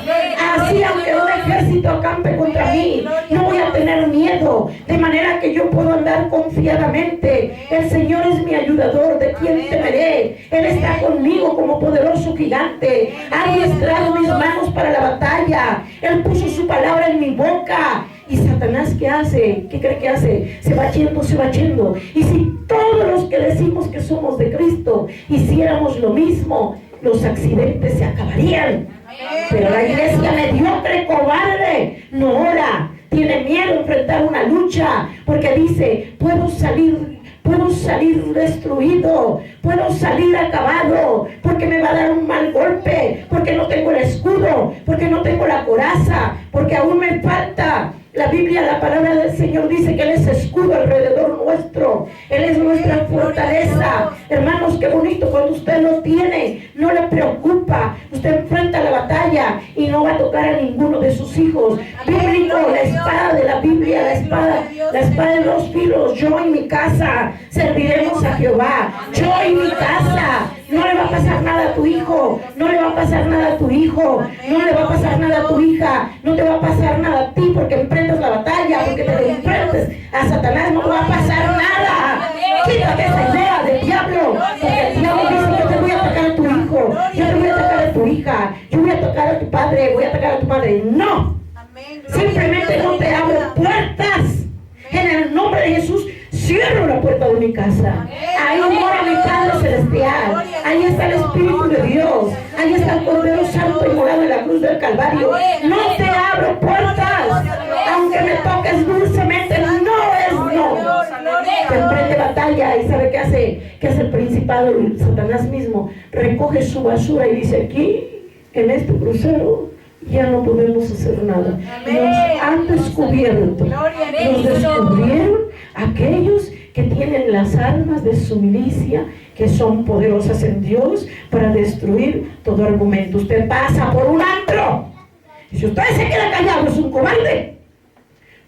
Así, aunque un ejército acampe contra mí, no voy a tener miedo, de manera que yo puedo andar confiadamente. El Señor es mi ayudador, ¿de quién temeré? Él está conmigo como poderoso gigante. Ha adiestrado mis manos para la batalla. Él puso su palabra en mi boca. ¿Y Satanás qué hace? ¿Qué cree que hace? Se va yendo, se va yendo. Y si todos los que decimos que somos de Cristo hiciéramos lo mismo, los accidentes se acabarían. Pero la iglesia mediocre, cobarde, no ora, tiene miedo a enfrentar una lucha, porque dice: puedo salir destruido, puedo salir acabado, porque me va a dar un mal golpe, porque no tengo el escudo, porque no tengo la coraza, porque aún me falta. La Biblia, la palabra del Señor dice que Él es escudo alrededor nuestro. Él es nuestra fortaleza. Hermanos, qué bonito cuando usted lo tiene. No le preocupa. Usted enfrenta la batalla y no va a tocar a ninguno de sus hijos. Bíblico, la espada de la Biblia, la espada de dos filos. Yo y mi casa serviremos a Jehová. Yo y mi casa. No le va a pasar nada a tu hijo, no le va a pasar nada a tu hijo, no le va a pasar nada a tu hija, no te va a pasar nada a ti porque emprendes la batalla, porque te enfrentes a Satanás, no te va a pasar nada. Quítate esa idea del diablo, porque el diablo dice: yo te voy a atacar a tu hijo, yo te voy a atacar a tu hija, yo voy a atacar a tu padre, voy a atacar a tu madre. No, simplemente no te abro puertas. En el nombre de Jesús cierro la puerta de mi casa. Ahí mora mi Padre Celestial. Ahí está el Espíritu de Dios. Ahí está el Cordero Santo inmolado en la cruz del Calvario. No te abro puertas. Aunque me toques dulcemente, no es no. Te emprende batalla. ¿Y sabe qué hace? ¿Qué hace el principado? Satanás mismo recoge su basura y dice: aquí, en este crucero, ya no podemos hacer nada. Nos han descubierto. Nos descubrieron aquellos que tienen las armas de su milicia, que son poderosas en Dios para destruir todo argumento. Usted pasa por un antro y si usted se queda callado es un cobarde.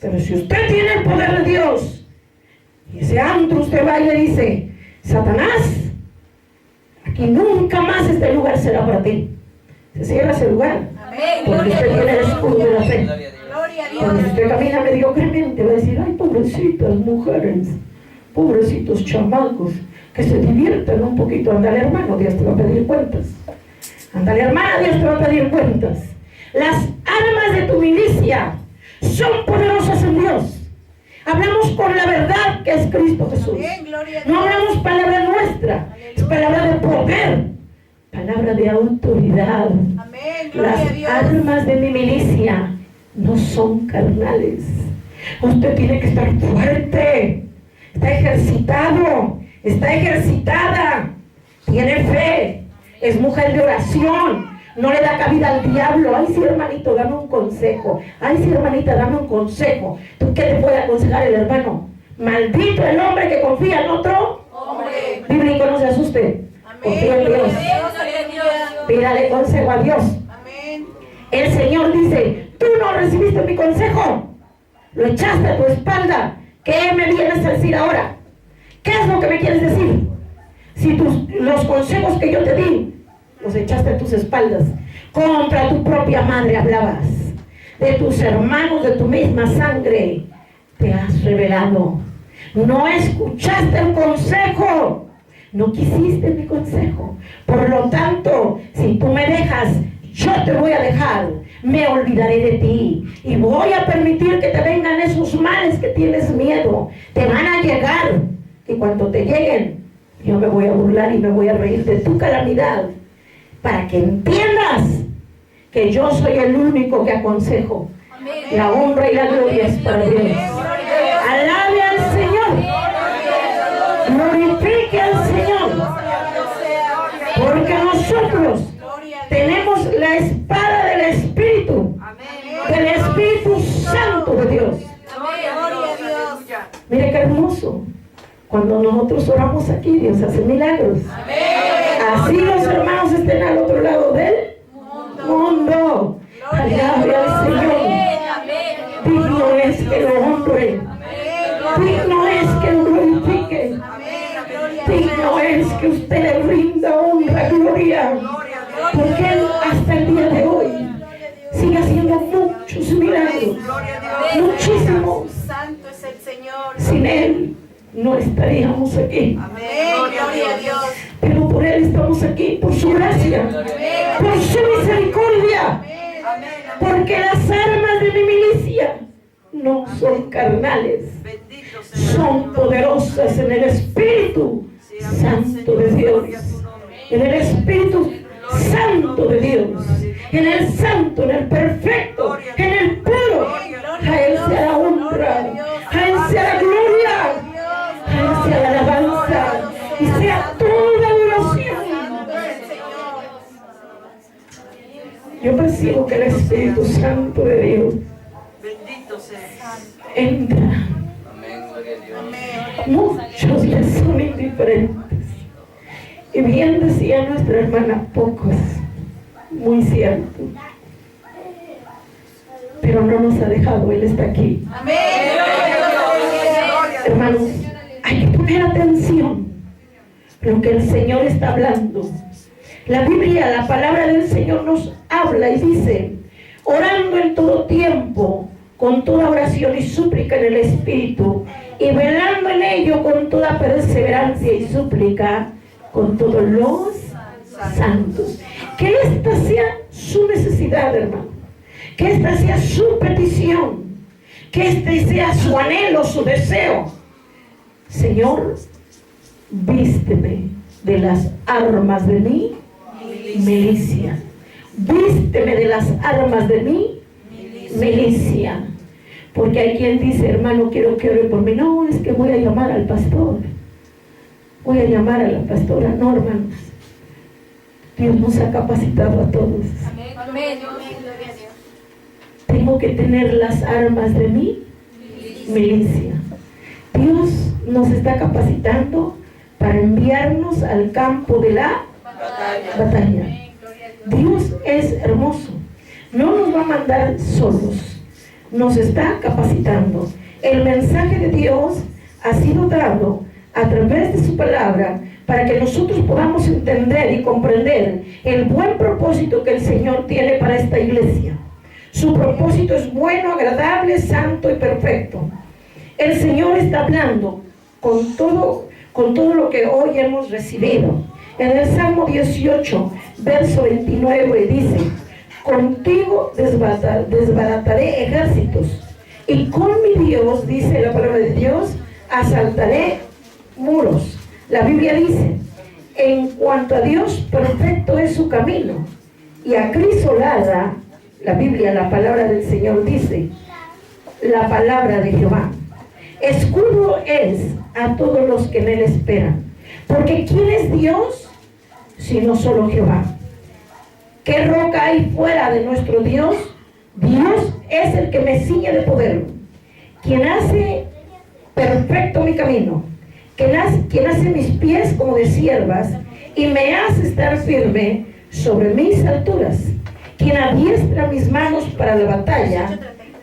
Pero si usted tiene el poder de Dios y ese antro usted va y le dice: Satanás, aquí nunca más este lugar será para ti. Se cierra ese lugar. Porque usted tiene el escudo de la fe. Cuando usted camina mediocremente va a decir: ay, pobrecitas mujeres, pobrecitos chamacos, que se diviertan un poquito. Ándale, hermano, Dios te va a pedir cuentas. Ándale, hermana, Dios te va a pedir cuentas. Las armas de tu milicia son poderosas en Dios. Hablamos con la verdad que es Cristo Jesús. No hablamos palabra nuestra, es palabra de poder, palabra de autoridad. Las armas de mi milicia no son carnales. Usted tiene que estar fuerte, está ejercitado, está ejercitada, tiene fe, es mujer de oración, no le da cabida al diablo. Ay, sí, hermanito, dame un consejo. Ay, sí, hermanita, dame un consejo. ¿Tú qué te puede aconsejar el hermano? Maldito el hombre que confía en otro hombre. Bíblico, no se asuste. Confía en Dios. Pídale consejo a Dios. El Señor dice, tú no recibiste mi consejo, lo echaste a tu espalda. ¿Qué me vienes a decir ahora? ¿Qué es lo que me quieres decir? Si los consejos que yo te di los echaste a tus espaldas, contra tu propia madre hablabas, de tus hermanos de tu misma sangre te has rebelado, no escuchaste el consejo, no quisiste mi consejo. Por lo tanto, si tú me dejas, yo te voy a dejar, me olvidaré de ti y voy a permitir que te vengan esos males que tienes miedo. Te van a llegar y cuando te lleguen, yo me voy a burlar y me voy a reír de tu calamidad, para que entiendas que yo soy el único que aconsejo. La honra y la gloria es para Dios. Alabe al Señor, glorifique al Señor, porque nosotros tenemos la espada del Espíritu Santo de Dios. Mire qué hermoso. Cuando nosotros oramos aquí, Dios hace milagros. Así los hermanos estén al otro lado del mundo. Alabe al Señor. Digno es que lo honre. Digno es que lo glorifique. Digno es que usted le rinda honra, gloria. Porque Él hasta el día de hoy sigue haciendo muchos milagros. Muchísimos. Santo es el Señor. Sin Él no estaríamos aquí. Gloria a Dios. Pero por Él estamos aquí, por su gracia, por su misericordia. Porque las armas de mi milicia no son carnales, son poderosas en el Espíritu Santo de Dios, en el Espíritu Santo de Dios, en el santo, en el perfecto, en el puro. A Él sea la honra, a Él sea la gloria, a Él sea la alabanza y sea toda adoración. Yo percibo que el Espíritu Santo de Dios entra. Muchos les son indiferentes. Y bien decía nuestra hermana, pocos, muy cierto. Pero no nos ha dejado, Él está aquí. Hermanos, hay que poner atención a lo que el Señor está hablando. La Biblia, la palabra del Señor nos habla y dice, orando en todo tiempo, con toda oración y súplica en el Espíritu, y velando en ello con toda perseverancia y súplica, con todos los santos. Que esta sea su necesidad, hermano. Que esta sea su petición. Que este sea su anhelo, su deseo. Señor, vísteme de las armas de mi milicia. Vísteme de las armas de mi milicia. Porque hay quien dice, hermano, quiero que ore por mí. No, es que voy a llamar al pastor. Voy a llamar a la pastora. No, hermanos. Dios nos ha capacitado a todos. Tengo que tener las armas de mi milicia. Dios nos está capacitando para enviarnos al campo de la batalla. Dios es hermoso. No nos va a mandar solos. Nos está capacitando. El mensaje de Dios ha sido dado a través de su palabra para que nosotros podamos entender y comprender el buen propósito que el Señor tiene para esta iglesia. Su propósito es bueno, agradable, santo y perfecto. El Señor está hablando con todo lo que hoy hemos recibido. En el Salmo 18, verso 29 dice, contigo desbarataré ejércitos, y con mi Dios, dice la palabra de Dios, asaltaré muros. La Biblia dice, en cuanto a Dios, perfecto es su camino, y acrisolada, la Biblia, la palabra del Señor dice, la palabra de Jehová, escudo es a todos los que en él esperan. Porque ¿quién es Dios? sino solo Jehová. ¿Qué roca hay fuera de nuestro Dios? Dios es el que me ciñe de poder, quien hace perfecto mi camino, quien hace mis pies como de siervas y me hace estar firme sobre mis alturas, quien adiestra mis manos para la batalla,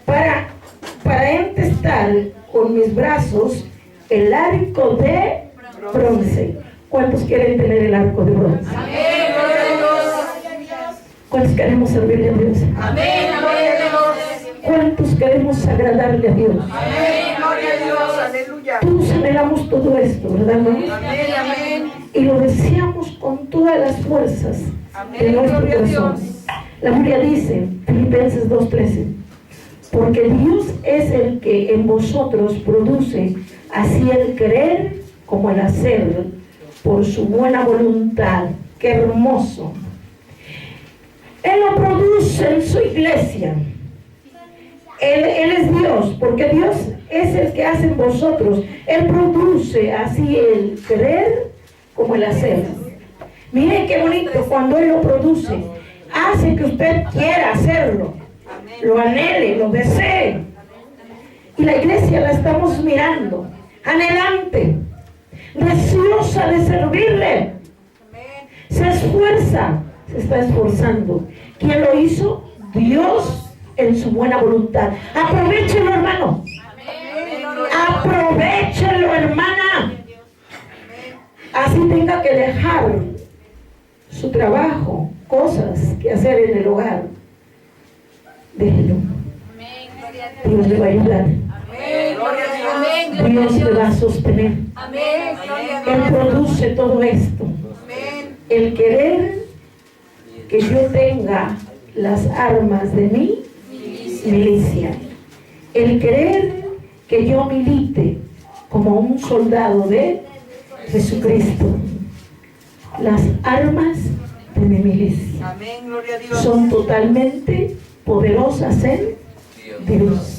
para entestar con mis brazos el arco de bronce. ¿Cuántos quieren tener el arco de bronce? Amén, gloria a Dios. ¿Cuántos queremos servirle a Dios? Amén, gloria a Dios. ¿Cuántos queremos agradarle a Dios? Amén, gloria a Dios, aleluya. Todos anhelamos todo esto, ¿verdad, hermano? Amén, amén. Y lo deseamos con todas las fuerzas de Amén, nuestro gloria a corazón. Dios. La Biblia dice, Filipenses 2:13, porque Dios es el que en vosotros produce así el querer como el hacer por su buena voluntad. ¡Qué hermoso! Él lo produce en su iglesia. Él es Dios, porque Dios es el que hace en vosotros. Él produce así el querer como el hacer. Miren qué bonito cuando Él lo produce. Hace que usted quiera hacerlo, lo anhele, lo desee. Y la iglesia la estamos mirando, anhelante, deseosa de servirle. Se esfuerza, se está esforzando. ¿Quién lo hizo? Dios en su buena voluntad. Aprovechelo, hermano. Aprovechelo, hermana. Así tenga que dejar su trabajo, cosas que hacer en el hogar. Déjelo. Dios le va a ayudar. Dios le va a sostener. Él produce todo esto. El querer que yo tenga las armas de mi milicia. El querer que yo milite como un soldado de Jesucristo. Las armas de mi milicia son totalmente poderosas en Dios.